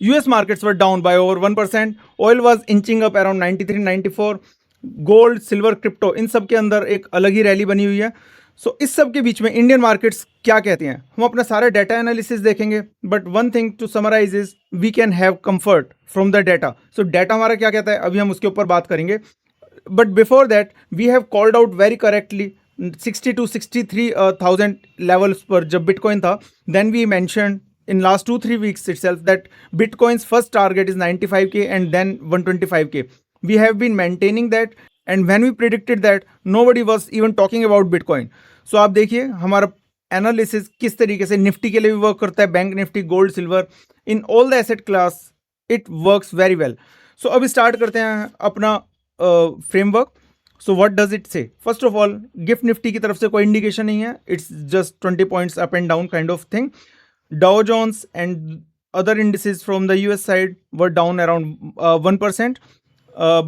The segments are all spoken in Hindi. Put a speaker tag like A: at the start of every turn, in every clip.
A: US markets were down by over 1%. Oil was inching up around 93, 94. Gold, silver, crypto, इन सब के अंदर एक अलग ही रैली बनी हुई है. सो इस सब के बीच में इंडियन मार्केट्स क्या कहते हैं, हम अपना सारा डाटा एनालिसिस देखेंगे. But one thing to summarize is we can have comfort from the data. So data हमारा क्या कहता है, अभी हम उसके ऊपर बात करेंगे. But before that we have called out very correctly 60 to 63,000 levels पर जब बिटकॉइन था. Then we mention in last 2-3 weeks itself that Bitcoin's first target is 95K and then 125K. We have been maintaining that, and when we predicted that, nobody was even talking about Bitcoin. So आप देखिए हमारा एनालिसिस किस तरीके से निफ्टी के लिए भी वर्क करता है, bank Nifty, gold, silver, in all the asset class it works very well. So अभी स्टार्ट करते हैं अपना framework. So what does it say? First of all, gift Nifty की तरफ से कोई इंडिकेशन नहीं है. It's just 20 points up and down kind of thing. Dow Jones and other indices from the US side were down around 1%,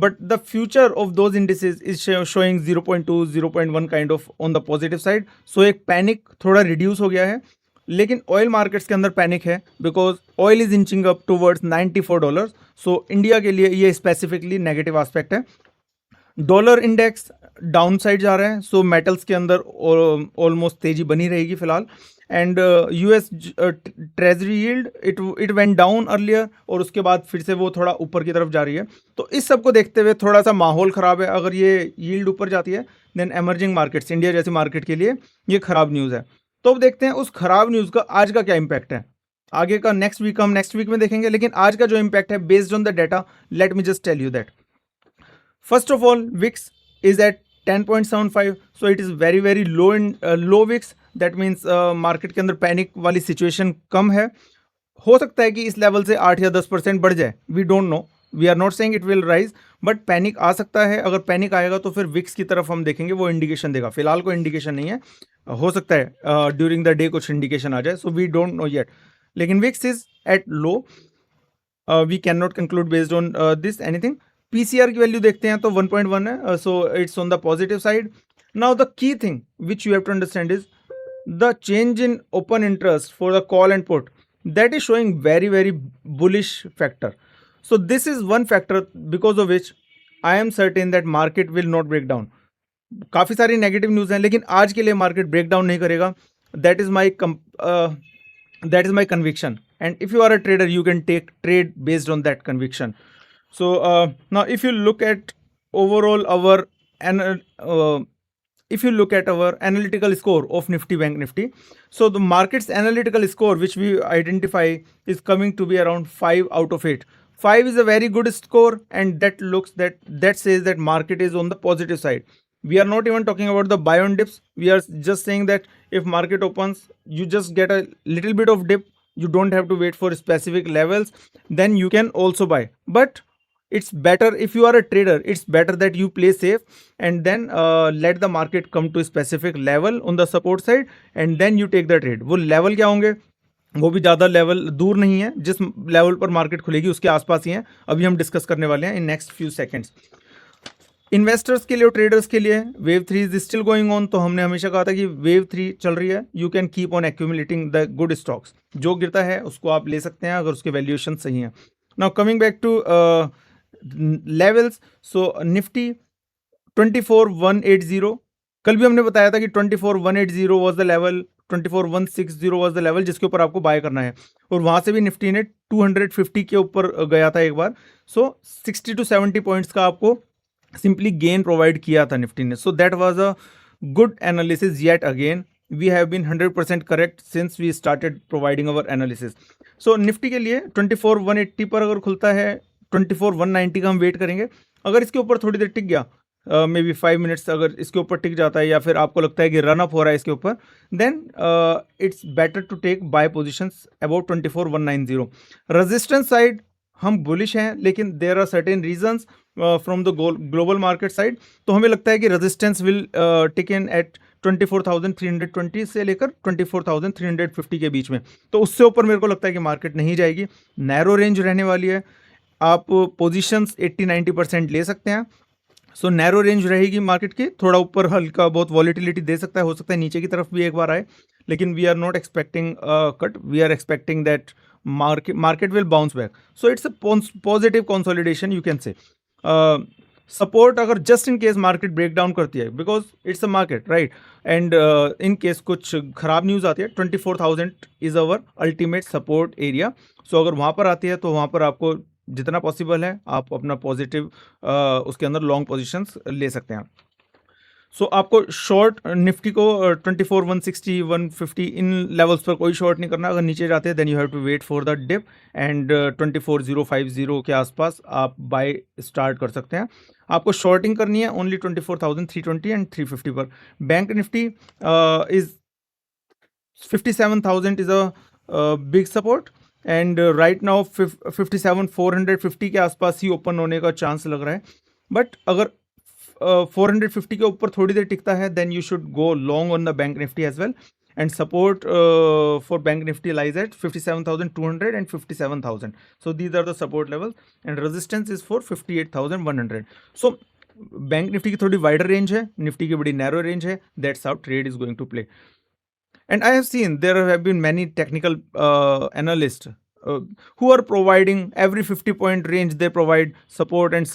A: but the future of those indices is showing 0.2, 0.1 kind of on the positive side. So एक पैनिक थोड़ा रिड्यूस हो गया है, लेकिन ऑयल मार्केट्स के अंदर पैनिक है because oil is inching up towards $94. So India के लिए ये स्पेसिफिकली नेगेटिव एस्पेक्ट है. डॉलर इंडेक्स डाउन साइड जा रहा है, सो मेटल्स के अंदर ऑलमोस्ट तेजी बनी रहेगी फिलहाल. And US treasury yield it went down earlier और उसके बाद फिर से वो थोड़ा ऊपर की तरफ जा रही है. तो इस सब को देखते हुए थोड़ा सा माहौल ख़राब है. अगर ये यील्ड ऊपर जाती है देन एमर्जिंग मार्केट्स, इंडिया जैसे मार्केट के लिए ये ख़राब न्यूज़ है. तो अब देखते हैं उस ख़राब न्यूज़ का आज का क्या इम्पैक्ट है. आगे का नेक्स्ट वीक में देखेंगे, लेकिन आज का जो इम्पैक्ट है based on the data, let me just tell you that. First of all, VIX is at 10.75, so it is very very low in low VIX. That means market के अंदर पैनिक वाली सिचुएशन कम है. हो सकता है कि इस लेवल से 8 या 10% बढ़ जाए, we don't know, we are not saying it will rise, but panic आ सकता है. अगर पैनिक आएगा तो फिर VIX की तरफ हम देखेंगे, वो इंडिकेशन देगा. फिलहाल कोई इंडिकेशन नहीं है, हो सकता है ड्यूरिंग द डे कुछ इंडिकेशन आ जाए, so we don't know yet. लेकिन VIX is at low, we can not conclude based on this anything. PCR की वैल्यू देखते हैं तो 1.1 है, so it's on the positive side. Now the key thing which you have to understand is the change in open interest for the call and put, that is showing very very bullish factor. So this is one factor because of which I am certain that market will not break down. काफ़ी सारी नेगेटिव न्यूज़ हैं, लेकिन आज के लिए मार्केट ब्रेक डाउन नहीं करेगा. That is my conviction, and if you are a trader you can take trade based on that conviction. So now if you look at overall our if you look at our analytical score of Nifty Bank Nifty, so the market's analytical score which we identify is coming to be around 5 out of 8. 5 is a very good score, and that says that market is on the positive side. We are not even talking about the buy on dips. We are just saying that if market opens, you just get a little bit of dip. You don't have to wait for specific levels. Then you can also buy. But it's better if you are a trader, it's better that you play safe and then let the market come to a specific level on the support side and then you take the trade. वो level क्या होंगे, वो भी ज़्यादा लेवल दूर नहीं है, जिस लेवल पर मार्केट खुलेगी उसके आसपास ही है. अभी हम डिस्कस करने वाले हैं in next few seconds. Investors के लिए और ट्रेडर्स के लिए wave 3 is still going on. तो हमने हमेशा कहा था कि वेव 3 चल रही है. You can keep on accumulating the good stocks. जो गिरता है उसको आप ले सकते हैं अगर उसके वैल्यूएशन सही हैं. Now coming back to levels, so Nifty 24,180. कल भी हमने बताया था कि 24,180 was the level, 24,160 was the level जिसके ऊपर आपको बाय करना है. और वहाँ से भी निफ्टी ने 250 के ऊपर गया था एक बार. सो 60 to 70 पॉइंट्स का आपको सिंपली गेन प्रोवाइड किया था निफ्टी ने. So that was a good analysis yet again. We have been 100% correct since we started providing our analysis. So Nifty के लिए 24,180 पर अगर खुलता है, 24,190 का हम वेट करेंगे. अगर इसके ऊपर थोड़ी देर टिक गया, मे बी 5 मिनट्स अगर इसके ऊपर टिक जाता है, या फिर आपको लगता है कि रन अप हो रहा है इसके ऊपर, then it's better to take buy positions about 24,190. Resistance side हम बुलिश हैं, लेकिन there are certain reasons from the global market side. तो हमें लगता है कि resistance will tick in at 24,320 से लेकर 24,350 के बीच में. तो उससे ऊपर मेरे को लगता है कि मार्केट नहीं जाएगी. नैरो रेंज रहने वाली है. आप पोजीशंस 80-90% ले सकते हैं. सो नैरो रेंज रहेगी मार्केट की. थोड़ा ऊपर हल्का बहुत वॉलिटिलिटी दे सकता है, हो सकता है नीचे की तरफ भी एक बार आए, लेकिन we are not expecting cut. We are expecting that market will bounce back. So it's a positive consolidation, you can say. Support अगर just in case market break down करती है, because it's a market, right? And in case कुछ खराब न्यूज़ आती है, 24,000 is our ultimate support area. So अगर वहाँ पर आती है तो वहाँ पर आपको जितना पॉसिबल है आप अपना पॉजिटिव उसके अंदर लॉन्ग पोजिशंस ले सकते हैं. सो आपको शॉर्ट निफ्टी को 24, 160, 150 इन लेवल्स पर कोई शॉर्ट नहीं करना. अगर नीचे जाते हैं then you have to wait for the dip, and 24,050 के आसपास आप बाय स्टार्ट कर सकते हैं. आपको शॉर्टिंग करनी है ओनली 24,320 एंड 350 पर. Bank Nifty is 57,000 is a big support, and right now 57,450 के आसपास ही ओपन होने का चांस लग रहा है. बट अगर 450 के ऊपर थोड़ी देर टिकता है then you should go long on the bank Nifty as well, and support for bank Nifty lies at 57,200 and 57,000. So these are the support levels, and resistance is for 58,100. So bank Nifty की थोड़ी वाइडर रेंज है, निफ्टी की बड़ी नैरो रेंज है. That's how trade is going to play. And I have seen there have been many technical analysts who are providing every 50-point range. They provide support and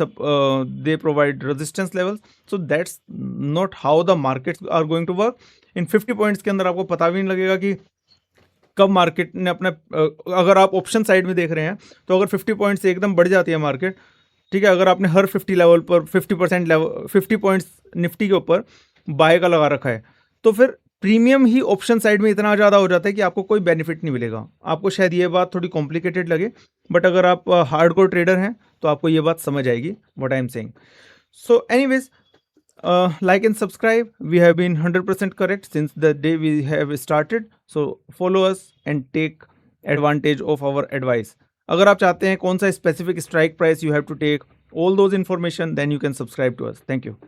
A: they provide resistance levels. So that's not how the markets are going to work. In 50 points के अंदर आपको पता भी नहीं लगेगा कि कब मार्केट ने अपना अगर आप ऑप्शन साइड में देख रहे हैं तो अगर 50 पॉइंट्स से एकदम बढ़ जाती है मार्केट, ठीक है, अगर आपने हर 50 लेवल पर 50% लेवल 50 पॉइंट्स निफ्टी के ऊपर बाय का लगा रखा है, तो फिर प्रीमियम ही ऑप्शन साइड में इतना ज़्यादा हो जाता है कि आपको कोई बेनिफिट नहीं मिलेगा. आपको शायद ये बात थोड़ी कॉम्प्लिकेटेड लगे, बट अगर आप हार्डकोर ट्रेडर हैं तो आपको ये बात समझ आएगी what I am saying. So anyways, like and subscribe. We have been 100% correct since the day we have started. So follow us and take advantage of our advice. अगर आप चाहते हैं कौन सा specific strike price you have to take all those information, then you can subscribe to us. Thank you.